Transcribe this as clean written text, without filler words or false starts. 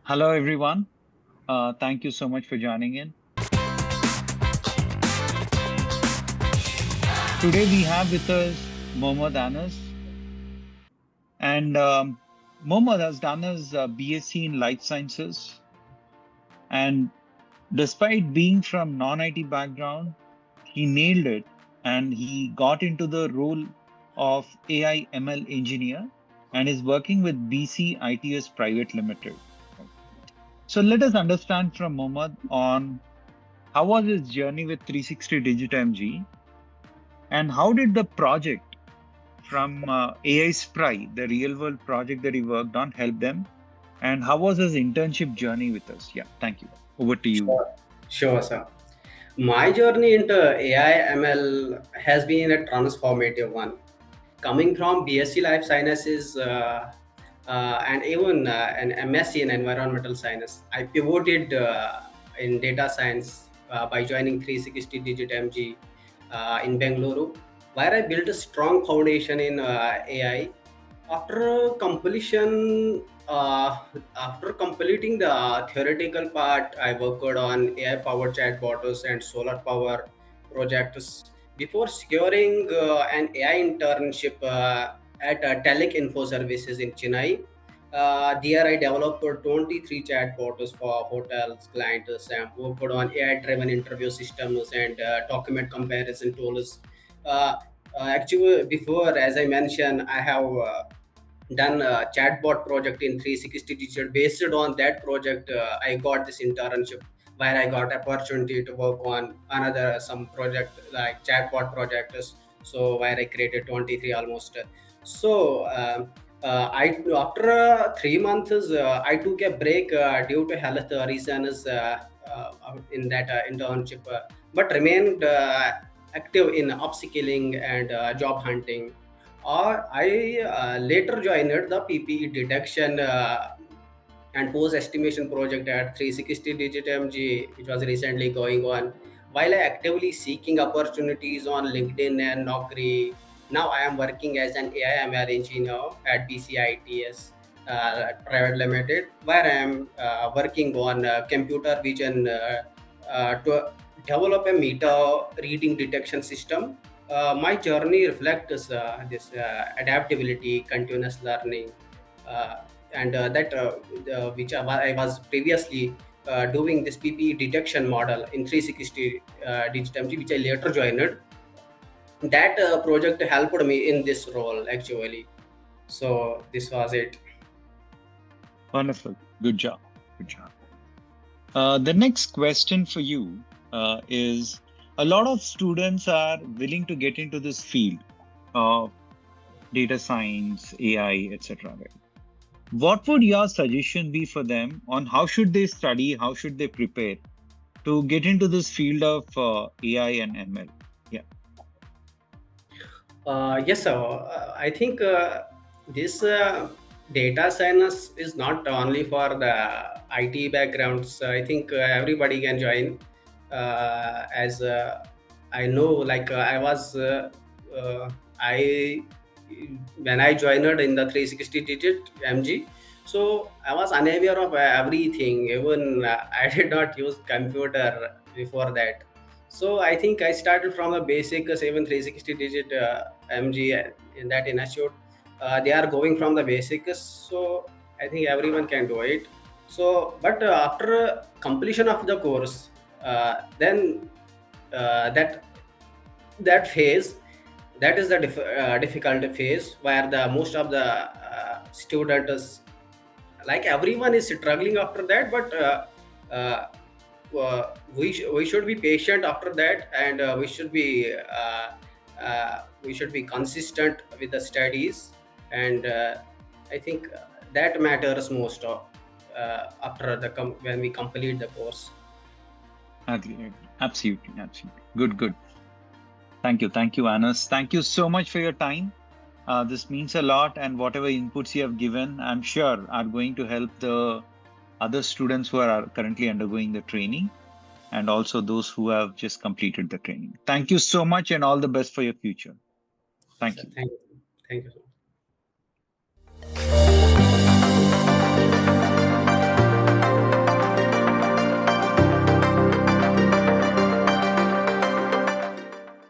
Hello, everyone. Thank you so much for joining in. Today, we have with us Mohammad Annus. And Mohammad has done his BSc in Life Sciences. And despite being from non-IT background, he nailed it. And he got into the role of AI ML engineer and is working with BCITS Private Limited. So let us understand from Mohammad on how was his journey with 360DigiTMG and how did the project from AiSPRY, the real world project that he worked on, help them? And how was his internship journey with us? Yeah, thank you. Over to you. Sure, sure, sir. My journey into AI ML has been a transformative one. Coming from BSc Life Sciences and even an MSc in Environmental Science, I pivoted in data science by joining 360 Digit MG in Bengaluru, where I built a strong foundation in AI. After completion, after completing the theoretical part, I worked on AI-powered chatbots and solar power projects before securing an AI internship at Telic Info Services in Chennai. There, I developed 23 chatbots for hotels, clients, and worked on AI-driven interview systems and document comparison tools. Uh, Actually, before, as I mentioned, I have done a chatbot project in 360 digital. Based on that project, I got this internship where I got opportunity to work on another some project like chatbot projects. So where I created 23 almost. So I after 3 months, I took a break due to health reasons in that internship, but remained active in upskilling and job hunting. I later joined the PPE detection and post estimation project at 360 Digit MG, which was recently going on. While I actively seeking opportunities on LinkedIn and Naukri, now I am working as an AI ML engineer at BCITS Private Limited, where I am working on computer vision to develop a meter reading detection system. My journey reflects this adaptability, continuous learning, uh, and that which I was previously doing this PPE detection model in 360 DigiTMG, which I later joined. That project helped me in this role actually. So this was it. Wonderful. Good job. Good job. The next question for you is a lot of students are willing to get into this field of data science, AI, etc. Right? What would your suggestion be for them on how should they study, how should they prepare to get into this field of AI and ML? Yeah. Yes, sir. I think this data science is not only for the IT backgrounds. I think everybody can join. As I know, like I when I joined in the 360 digit MG, so I was unaware of everything. Even I did not use computer before that. So I think I started from the basic 7360 digit MG in that institute. They are going from the basics, so I think everyone can do it. So, but after completion of the course, then that that phase, that is the difficult phase where the most of the students, like everyone is struggling after that, but uh, we should be patient after that, and we should be consistent with the studies, and I think that matters most after when we complete the course. Agree. Absolutely. Absolutely. Good, good. Thank you. Thank you, Anas. Thank you so much for your time. This means a lot, and whatever inputs you have given, I'm sure are going to help the other students who are currently undergoing the training and also those who have just completed the training. Thank you so much and all the best for your future. Thank So you. thank you so